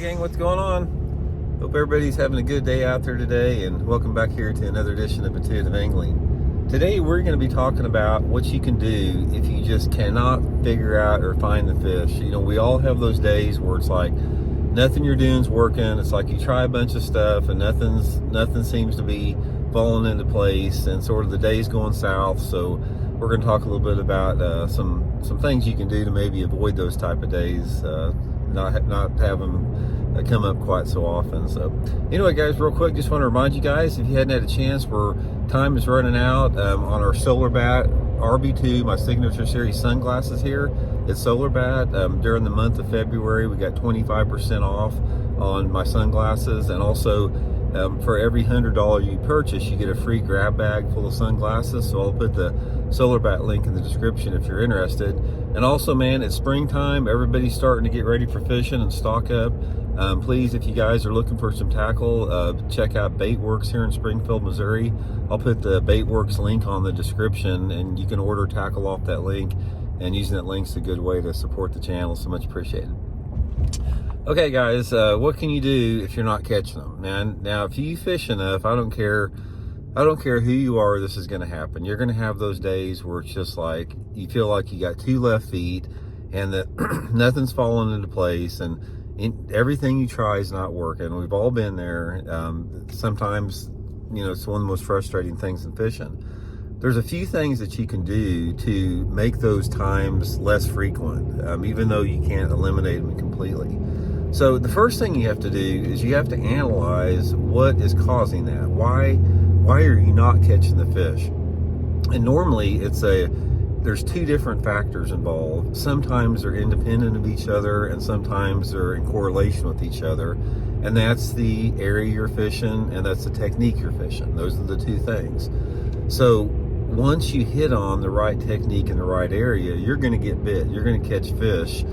gang, what's going on? Hope everybody's having a good day out there today, and welcome back here to another edition of Intuitive Angling. Today we're going to be talking about what you can do if you just cannot figure out or find the fish. You know, we all have those days where it's like nothing you're doing is working. It's like you try a bunch of stuff and nothing seems to be falling into place, and sort of the day's going south. So we're going to talk a little bit about some things you can do to maybe avoid those type of days, not have them come up quite so often. So anyway, guys, real quick, just want to remind you guys, if you hadn't had a chance, time is running out on our Solar Bat RB2, my signature series sunglasses here at Solar Bat. During the month of February, we got 25% off on my sunglasses, and also for every $100 you purchase, you get a free grab bag full of sunglasses. So I'll put the Solar Bat link in the description if you're interested. And also, man, it's springtime. Everybody's starting to get ready for fishing and stock up. Please, if you guys are looking for some tackle, check out Baitworks here in Springfield, Missouri. I'll put the Baitworks link on the description, and you can order tackle off that link. And using that link's a good way to support the channel. So much appreciated. Okay, guys, what can you do if you're not catching them? Now, if you fish enough, I don't care who you are, this is going to happen. You're going to have those days where it's just like you feel like you got two left feet and that nothing's falling into place, and everything you try is not working. We've all been there. Sometimes, you know, it's one of the most frustrating things in fishing. There's a few things that you can do to make those times less frequent, even though you can't eliminate them completely. So the first thing you have to do is you have to analyze what is causing that. Why are you not catching the fish? And normally there's two different factors involved. Sometimes they're independent of each other, and sometimes they're in correlation with each other. And that's the area you're fishing, and that's the technique you're fishing. Those are the two things. So once you hit on the right technique in the right area, you're going to get bit. You're going to catch fish.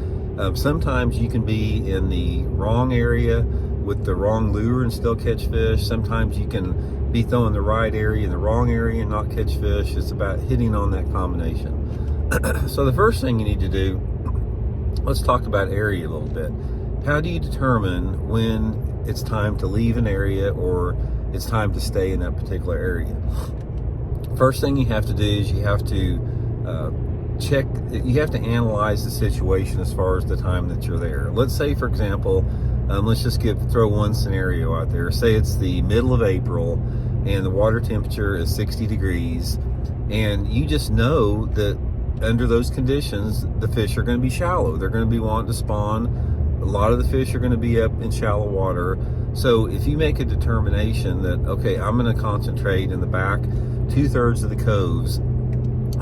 Sometimes you can be in the wrong area with the wrong lure and still catch fish. Sometimes you can be throwing the right area in the wrong area and not catch fish. It's about hitting on that combination. So the first thing you need to do, let's talk about area a little bit. How do you determine when it's time to leave an area or it's time to stay in that particular area? First thing you have to do is you have to analyze the situation as far as the time that you're there. Let's say, for example, let's just throw one scenario out there. Say it's the middle of April and the water temperature is 60 degrees, and you just know that under those conditions, the fish are going to be shallow. They're going to be wanting to spawn. A lot of the fish are going to be up in shallow water. So if you make a determination that, okay, I'm going to concentrate in the back 2/3 of the coves,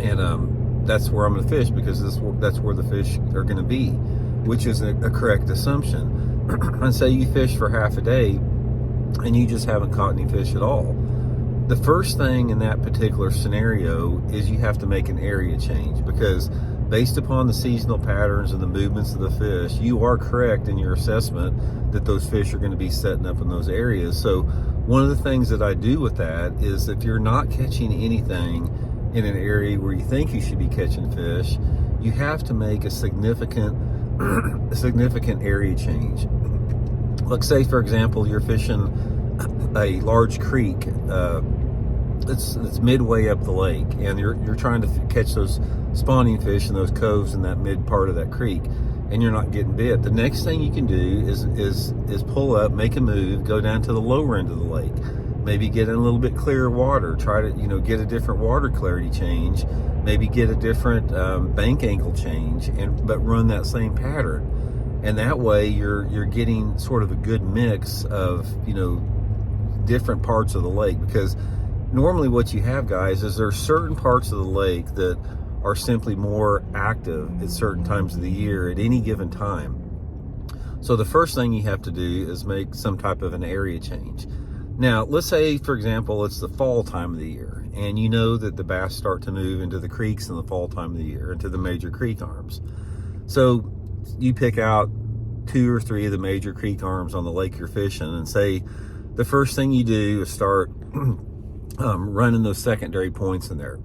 and that's where I'm going to fish because that's where the fish are going to be, which is a correct assumption. And say you fish for half a day and you just haven't caught any fish at all. The first thing in that particular scenario is you have to make an area change, because based upon the seasonal patterns and the movements of the fish, you are correct in your assessment that those fish are going to be setting up in those areas. So one of the things that I do with that is, if you're not catching anything in an area where you think you should be catching fish, you have to make a significant area change. Let's say, for example, you're fishing a large creek that's midway up the lake, and you're trying to catch those spawning fish in those coves in that mid part of that creek, and you're not getting bit. The next thing you can do is pull up, make a move, go down to the lower end of the lake, maybe get in a little bit clearer water, try to get a different water clarity change, maybe get a different bank angle change, but run that same pattern. And that way you're getting sort of a good mix of different parts of the lake. Because normally what you have, guys, is there are certain parts of the lake that are simply more active at certain times of the year at any given time. So the first thing you have to do is make some type of an area change. Now, let's say, for example, it's the fall time of the year, and you know that the bass start to move into the creeks in the fall time of the year, into the major creek arms. So you pick out 2 or 3 of the major creek arms on the lake you're fishing, and say the first thing you do is start running those secondary points in there.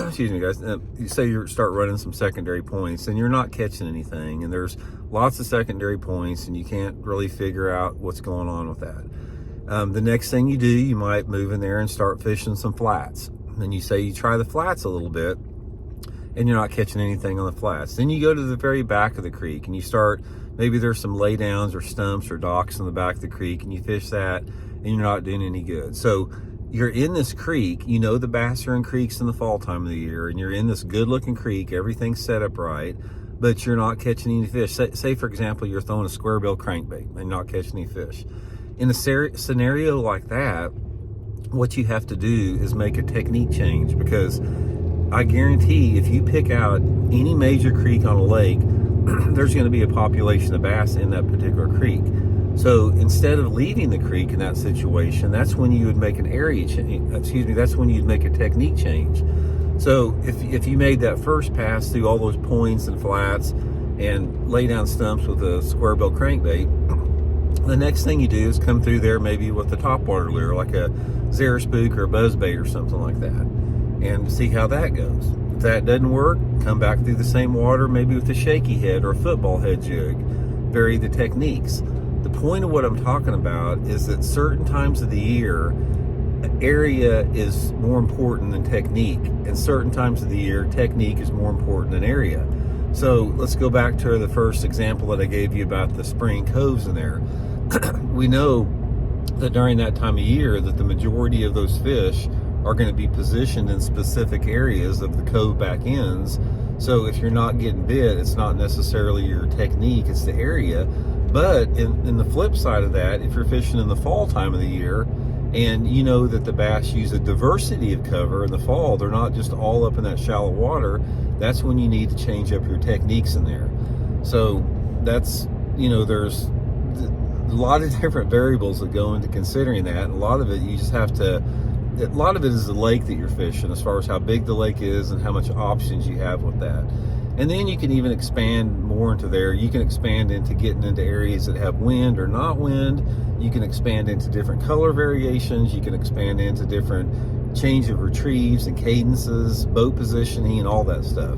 excuse me guys, you say you start running some secondary points and you're not catching anything, and there's lots of secondary points and you can't really figure out what's going on with that. The next thing you do, you might move in there and start fishing some flats. And you say you try the flats a little bit and you're not catching anything on the flats. Then you go to the very back of the creek and you start, maybe there's some laydowns or stumps or docks in the back of the creek, and you fish that and you're not doing any good. So you're in this creek, you know the bass are in creeks in the fall time of the year, and you're in this good looking creek, everything's set up right, but you're not catching any fish. Say for example, you're throwing a square bill crankbait and not catching any fish. In a scenario like that, what you have to do is make a technique change, because I guarantee if you pick out any major creek on a lake, there's going to be a population of bass in that particular creek. So instead of leaving the creek in that situation, that's when you would make an area change. That's when you'd make a technique change. So if you made that first pass through all those points and flats and lay down stumps with a square bill crankbait, the next thing you do is come through there maybe with a topwater lure, like a Zara Spook or a buzzbait or something like that, and see how that goes. If that doesn't work, come back through the same water, maybe with a shaky head or a football head jig. Vary the techniques. The point of what I'm talking about is that certain times of the year, area is more important than technique, and certain times of the year, technique is more important than area. So let's go back to the first example that I gave you about the spring coves in there. We know that during that time of year that the majority of those fish are going to be positioned in specific areas of the cove back ends. So if you're not getting bit, it's not necessarily your technique, it's the area. But in the flip side of that, if you're fishing in the fall time of the year, and you know that the bass use a diversity of cover in the fall, they're not just all up in that shallow water, that's when you need to change up your techniques in there. So that's, there's a lot of different variables that go into considering that. And a lot of it, a lot of it is the lake that you're fishing, as far as how big the lake is and how much options you have with that. And then you can even expand more into there. You can expand into getting into areas that have wind or not wind. You can expand into different color variations. You can expand into different change of retrieves and cadences, boat positioning, and all that stuff.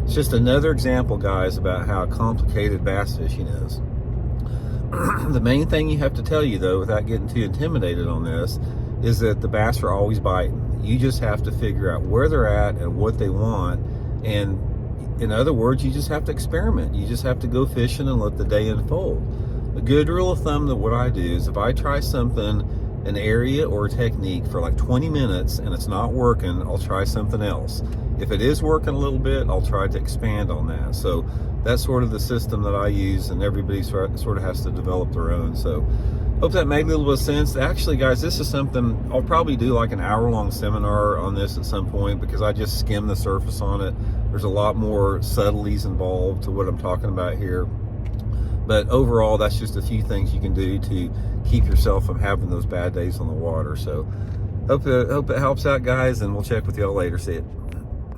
It's just another example, guys, about how complicated bass fishing is. The main thing you have to tell you, though, without getting too intimidated on this, is that the bass are always biting. You just have to figure out where they're at and what they want. And in other words, you just have to experiment. You just have to go fishing and let the day unfold. A good rule of thumb that what I do is if I try something, an area or a technique for like 20 minutes and it's not working, I'll try something else. If it is working a little bit, I'll try to expand on that. So that's sort of the system that I use, and everybody sort of has to develop their own. So hope that made a little bit of sense. Actually, guys, this is something I'll probably do like an hour-long seminar on this at some point, because I just skimmed the surface on it. There's a lot more subtleties involved to what I'm talking about here. But overall, that's just a few things you can do to keep yourself from having those bad days on the water. So hope it helps out, guys, and we'll check with y'all later. See you.